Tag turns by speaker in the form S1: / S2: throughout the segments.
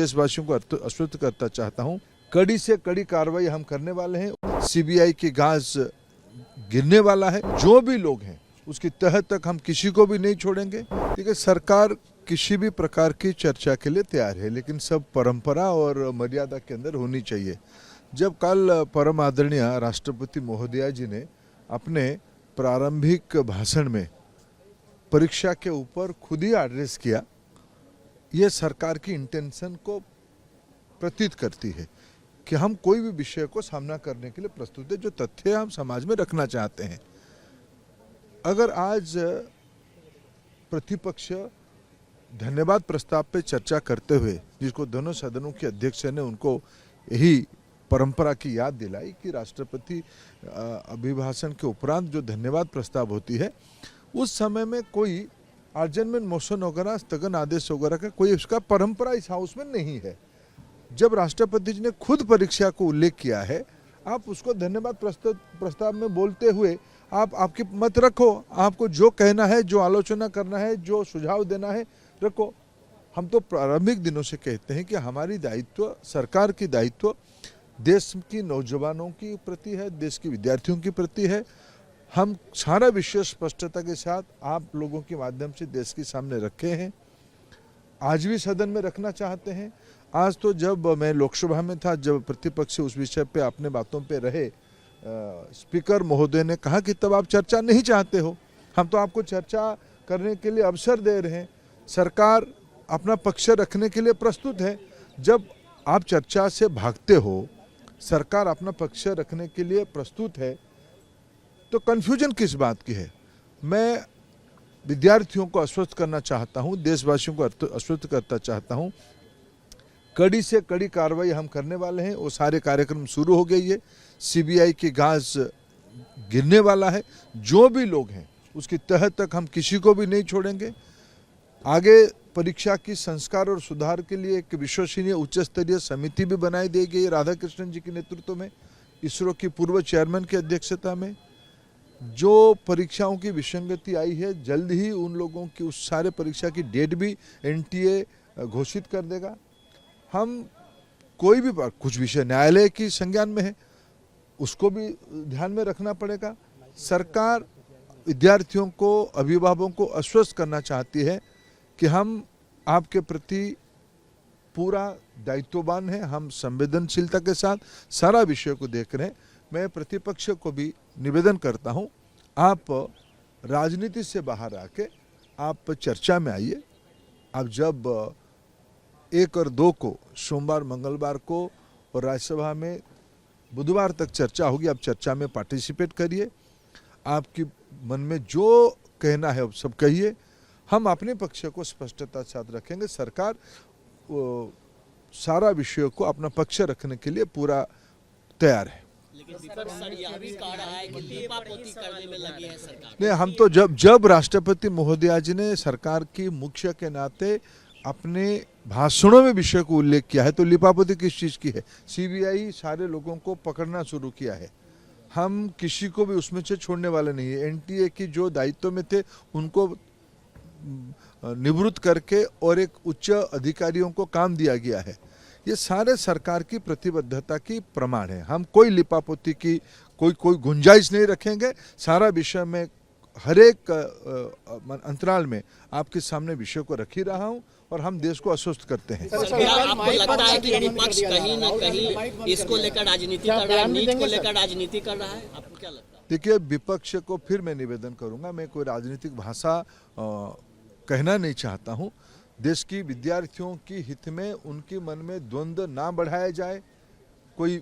S1: देशवासियों को आश्वस्त करता चाहता हूं, कड़ी से कड़ी कार्रवाई हम करने वाले हैं। सीबीआई की गाज गिरने वाला है। जो भी लोग हैं उसकी तह तक हम किसी को भी नहीं छोड़ेंगे। ठीक है, सरकार किसी भी प्रकार की चर्चा के लिए तैयार है, लेकिन सब परंपरा और मर्यादा के अंदर होनी चाहिए। जब कल परम आदरणीय राष्ट्रपति महोदया जी ने अपने प्रारंभिक भाषण में परीक्षा के ऊपर खुद ही एड्रेस किया, ये सरकार की इंटेंशन को प्रतीत करती है कि हम कोई भी विषय को सामना करने के लिए प्रस्तुत है, जो तथ्य हम समाज में रखना चाहते हैं। अगर आज प्रतिपक्ष धन्यवाद प्रस्ताव पे चर्चा करते हुए, जिसको दोनों सदनों के अध्यक्ष ने उनको यही परंपरा की याद दिलाई कि राष्ट्रपति अभिभाषण के उपरांत जो धन्यवाद प्रस्ताव होती है, उस समय में कोई अर्जेंटमेंट मोशन वगैरह, स्थगन आदेश वगैरह का कोई उसका परंपरा इस हाउस में नहीं है। जब राष्ट्रपति जी ने खुद परीक्षा को उल्लेख किया है, आप उसको धन्यवाद प्रस्ताव में बोलते हुए आप आपकी मत रखो, आपको जो कहना है, जो आलोचना करना है, जो सुझाव देना है रखो। हम तो प्रारंभिक दिनों से कहते हैं कि हमारी दायित्व, सरकार की दायित्व देश की नौजवानों की प्रति है, देश के विद्यार्थियों की प्रति है। हम सारा विषय स्पष्टता के साथ आप लोगों के माध्यम से देश के सामने रखे हैं, आज भी सदन में रखना चाहते हैं। आज तो जब मैं लोकसभा में था, जब प्रतिपक्ष उस विषय पे अपने बातों पे रहे, स्पीकर महोदय ने कहा कि तब आप चर्चा नहीं चाहते हो। हम तो आपको चर्चा करने के लिए अवसर दे रहे हैं, सरकार अपना पक्ष रखने के लिए प्रस्तुत है। जब आप चर्चा से भागते हो, सरकार अपना पक्ष रखने के लिए प्रस्तुत है, तो कन्फ्यूजन किस बात की है? मैं विद्यार्थियों को आश्वस्त करना चाहता हूं, देशवासियों को आश्वस्त करता चाहता हूं, कड़ी से कड़ी कार्रवाई हम करने वाले हैं। वो सारे कार्यक्रम शुरू हो गई है। सीबीआई की गाज गिरने वाला है। जो भी लोग हैं उसकी तह तक हम किसी को भी नहीं छोड़ेंगे। आगे परीक्षा की संस्कार और सुधार के लिए एक विश्वसनीय उच्च स्तरीय समिति भी बनाई दी गई है राधाकृष्णन जी के नेतृत्व में, इसरो की पूर्व चेयरमैन की अध्यक्षता में। जो परीक्षाओं की विसंगति आई है, जल्द ही उन लोगों की उस सारे परीक्षा की डेट भी एनटीए घोषित कर देगा। हम कोई भी कुछ विषय न्यायालय की संज्ञान में है, उसको भी ध्यान में रखना पड़ेगा। सरकार विद्यार्थियों को, अभिभावकों को आश्वस्त करना चाहती है कि हम आपके प्रति पूरा दायित्ववान हैं, हम संवेदनशीलता के साथ सारा विषय को देख रहे हैं। मैं प्रतिपक्ष को भी निवेदन करता हूं, आप राजनीति से बाहर आके आप चर्चा में आइए। आप जब 1 और 2 को सोमवार, मंगलवार को और राज्यसभा में बुधवार तक चर्चा होगी, आप चर्चा में पार्टिसिपेट करिए। आपकी मन में जो कहना है सब कहिए। हम अपने पक्ष को स्पष्टता के साथ रखेंगे। सरकार सारा विषय को अपना पक्ष रखने के लिए पूरा तैयार है।
S2: लेकिन विपक्ष सर यह भी कह रहा है कि लीपापोती करने में लगी है सरकार।
S1: नहीं, हम तो जब राष्ट्रपति महोदया जी ने सरकार की मुख्य के नाते अपने भाषणों में विषय को उल्लेख किया है, तो लिपापोती किस चीज़ की है? सीबीआई सारे लोगों को पकड़ना शुरू किया है। हम किसी को भी उसमें से छोड़ने वाले नहीं है। एनटीए की जो दायित्व में थे उनको निवृत्त करके और एक उच्च अधिकारियों को काम दिया गया है। ये सारे सरकार की प्रतिबद्धता की प्रमाण है। हम कोई लिपापोती की कोई गुंजाइश नहीं रखेंगे। सारा विषय में हर एक अंतराल में आपके सामने विषय को रख ही रहा हूं और हम देश को आश्वस्त करते हैं।
S2: आपको लगता है कि विपक्ष कहीं न कहीं इसको लेकर राजनीति कर रहा है, नीट को लेकर राजनीति कर रहा है? आपको क्या लगता है?
S1: देखिए, विपक्ष को फिर मैं निवेदन करूंगा, मैं कोई राजनीतिक भाषा कहना नहीं चाहता हूं। देश की विद्यार्थियों की हित में उनके मन में द्वंद्व ना बढ़ाया जाए। कोई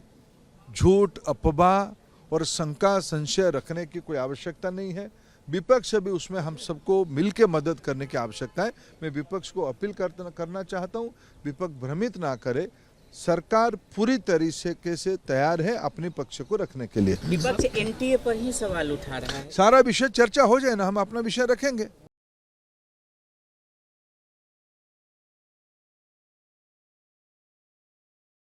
S1: झूठ, अफवाह और शंका, संशय रखने की कोई आवश्यकता नहीं है। विपक्ष भी उसमें हम सबको मिलकर मदद करने की आवश्यकता है। मैं विपक्ष को अपील करना चाहता हूं, विपक्ष भ्रमित ना करे। सरकार पूरी तरीके से तैयार है अपने पक्ष को रखने के लिए।
S2: विपक्ष एनटीए पर ही सवाल उठा रहा है।
S1: सारा विषय चर्चा हो जाए ना, हम अपना विषय रखेंगे।